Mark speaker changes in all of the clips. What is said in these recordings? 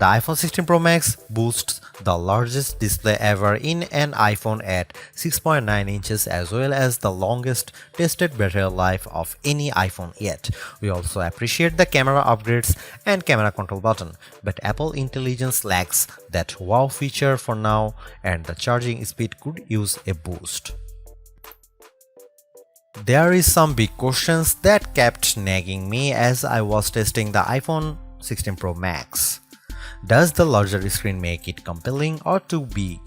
Speaker 1: The iPhone 16 Pro Max boasts the largest display ever in an iPhone at 6.9 inches as well as the longest tested battery life of any iPhone yet. We also appreciate the camera upgrades and camera control button, but Apple Intelligence lacks that wow feature for now and the charging speed could use a boost. There is some big questions that kept nagging me as I was testing the iPhone 16 Pro Max. Does the larger screen make it compelling or too big?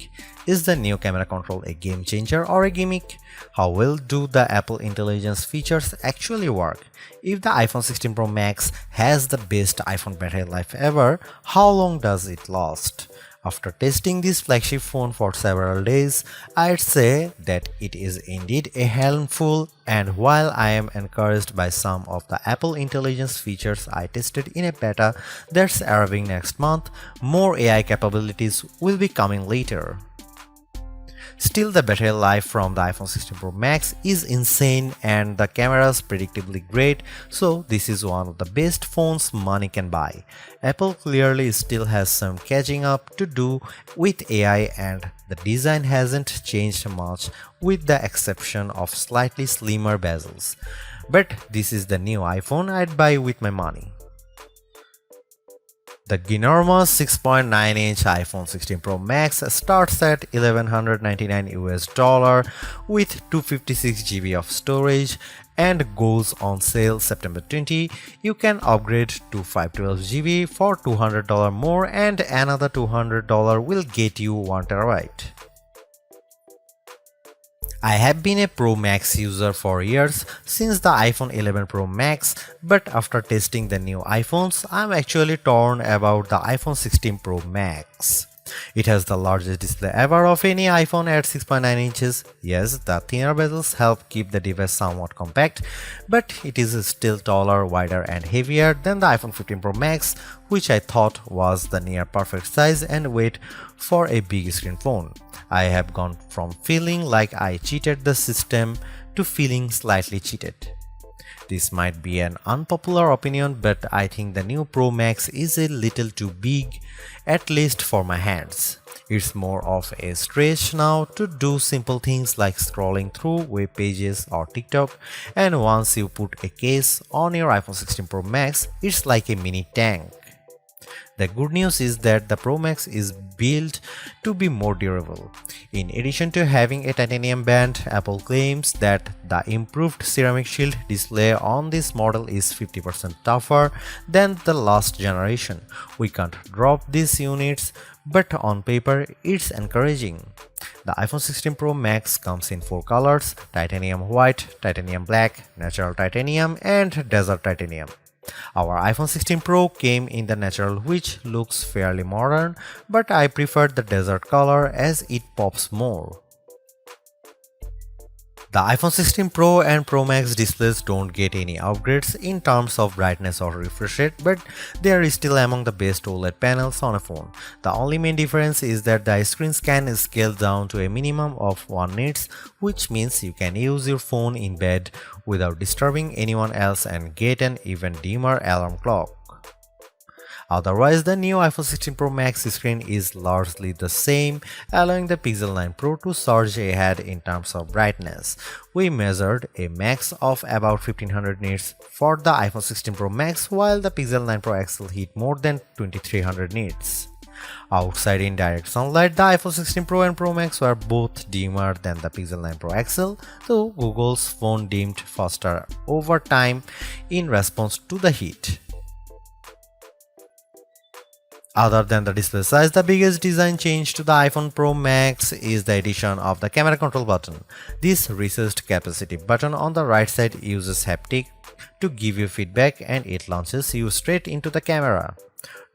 Speaker 1: Is the new camera control a game changer or a gimmick? How well do the Apple Intelligence features actually work? If the iPhone 16 Pro Max has the best iPhone battery life ever, how long does it last? After testing this flagship phone for several days, I'd say that it is indeed a handful, and while I am encouraged by some of the Apple Intelligence features I tested in a beta that's arriving next month, more AI capabilities will be coming later. Still, the battery life from the iPhone 16 Pro Max is insane and the camera's predictably great, so this is one of the best phones money can buy. Apple clearly still has some catching up to do with AI and the design hasn't changed much with the exception of slightly slimmer bezels. But this is the new iPhone I'd buy with my money. The ginormous 6.9-inch iPhone 16 Pro Max starts at $1,199 with 256 GB of storage and goes on sale September 20. You can upgrade to 512 GB for $200 more and another $200 will get you 1 TB. I have been a Pro Max user for years since the iPhone 11 Pro Max, but after testing the new iPhones, I'm actually torn about the iPhone 16 Pro Max. It has the largest display ever of any iPhone at 6.9 inches. Yes, the thinner bezels help keep the device somewhat compact, but it is still taller, wider and heavier than the iPhone 15 Pro Max, which I thought was the near perfect size and weight for a big screen phone. I have gone from feeling like I cheated the system to feeling slightly cheated. This might be an unpopular opinion, but I think the new Pro Max is a little too big, at least for my hands. It's more of a stretch now to do simple things like scrolling through web pages or TikTok, and once you put a case on your iPhone 16 Pro Max, it's like a mini tank. The good news is that the Pro Max is built to be more durable. In addition to having a titanium band, Apple claims that the improved ceramic shield display on this model is 50% tougher than the last generation. We can't drop these units, but on paper it's encouraging. The iPhone 16 Pro Max comes in 4 colors: titanium white, titanium black, natural titanium and desert titanium. Our iPhone 16 Pro came in the natural, which looks fairly modern, but I prefer the desert color as it pops more. The iPhone 16 Pro and Pro Max displays don't get any upgrades in terms of brightness or refresh rate, but they are still among the best OLED panels on a phone. The only main difference is that the screens can scale down to a minimum of 1 nits, which means you can use your phone in bed without disturbing anyone else and get an even dimmer alarm clock. Otherwise, the new iPhone 16 Pro Max screen is largely the same, allowing the Pixel 9 Pro to surge ahead in terms of brightness. We measured a max of about 1500 nits for the iPhone 16 Pro Max, while the Pixel 9 Pro XL hit more than 2300 nits. Outside in direct sunlight, the iPhone 16 Pro and Pro Max were both dimmer than the Pixel 9 Pro XL, though Google's phone dimmed faster over time in response to the heat. Other than the display size, the biggest design change to the iPhone Pro Max is the addition of the camera control button. This recessed capacitive button on the right side uses haptic to give you feedback and it launches you straight into the camera.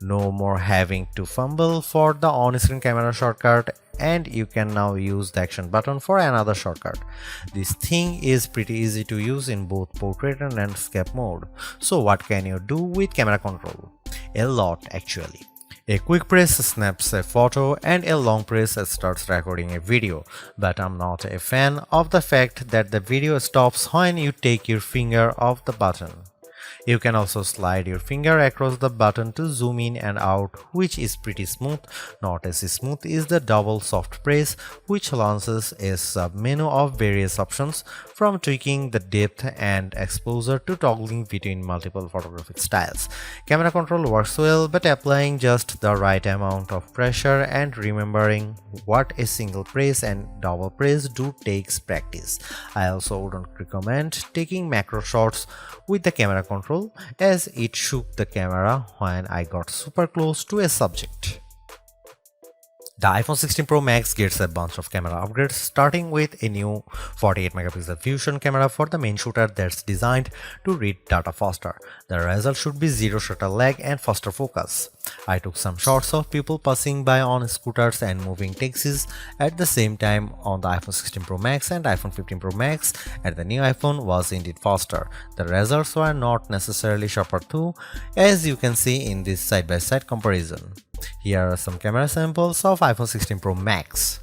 Speaker 1: No more having to fumble for the on-screen camera shortcut, and you can now use the action button for another shortcut. This thing is pretty easy to use in both portrait and landscape mode. So what can you do with camera control? A lot actually. A quick press snaps a photo and a long press starts recording a video, but I'm not a fan of the fact that the video stops when you take your finger off the button. You can also slide your finger across the button to zoom in and out, which is pretty smooth. Not as smooth is the double soft press, which launches a sub-menu of various options, from tweaking the depth and exposure to toggling between multiple photographic styles. Camera control works well, but applying just the right amount of pressure and remembering what a single press and double press do takes practice. I also wouldn't recommend taking macro shots with the camera control, as it shook the camera when I got super close to a subject. The iPhone 16 Pro Max gets a bunch of camera upgrades, starting with a new 48 megapixel fusion camera for the main shooter that's designed to read data faster. The result should be zero shutter lag and faster focus. I took some shots of people passing by on scooters and moving taxis at the same time on the iPhone 16 Pro Max, and iPhone 15 Pro Max and the new iPhone was indeed faster. The results were not necessarily sharper too, as you can see in this side-by-side comparison. Here are some camera samples of iPhone 16 Pro Max.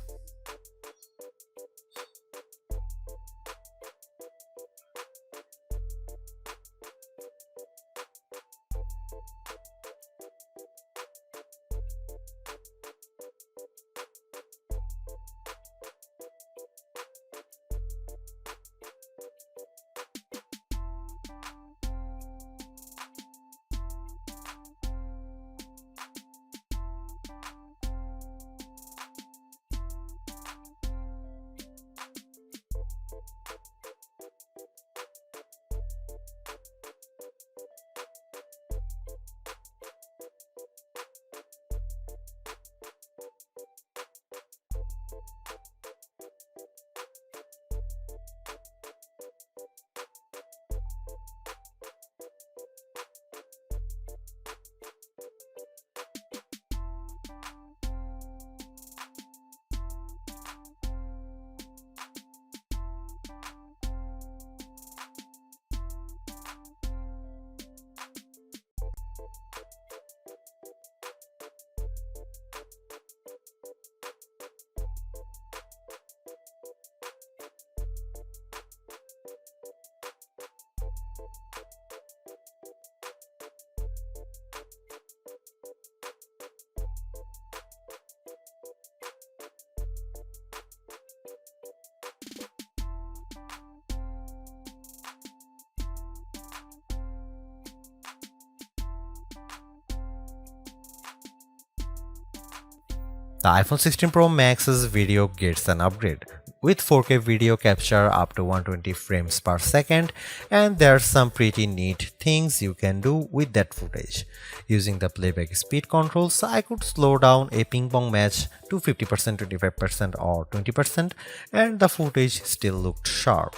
Speaker 1: The iPhone 16 Pro Max's video gets an upgrade, with 4K video capture up to 120 frames per second, and there's some pretty neat things you can do with that footage. Using the playback speed controls, I could slow down a ping pong match to 50%, 25% or 20%, and the footage still looked sharp.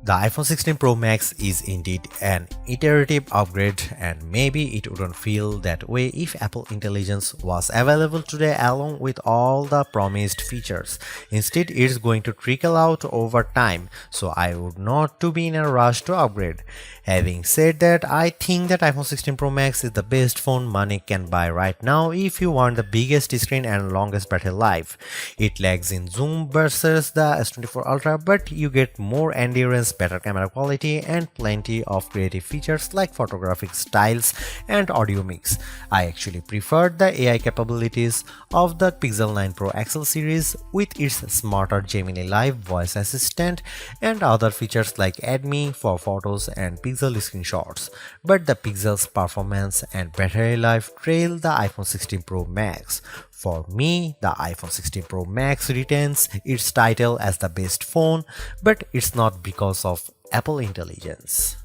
Speaker 1: The iPhone 16 Pro Max is indeed an iterative upgrade, and maybe it wouldn't feel that way if Apple Intelligence was available today along with all the promised features. Instead, it's going to trickle out over time, so I would not to be in a rush to upgrade. Having said that, I think that iPhone 16 Pro Max is the best phone money can buy right now if you want the biggest screen and longest battery life. It lags in zoom versus the S24 Ultra, but you get more endurance, better camera quality, and plenty of creative features like photographic styles and audio mix. I actually preferred the AI capabilities of the Pixel 9 Pro XL series with its smarter Gemini Live voice assistant and other features like Add Me for photos and Pixel screenshots. But the Pixel's performance and battery life trail the iPhone 16 Pro Max. For me, the iPhone 16 Pro Max retains its title as the best phone, but it's not because of Apple Intelligence.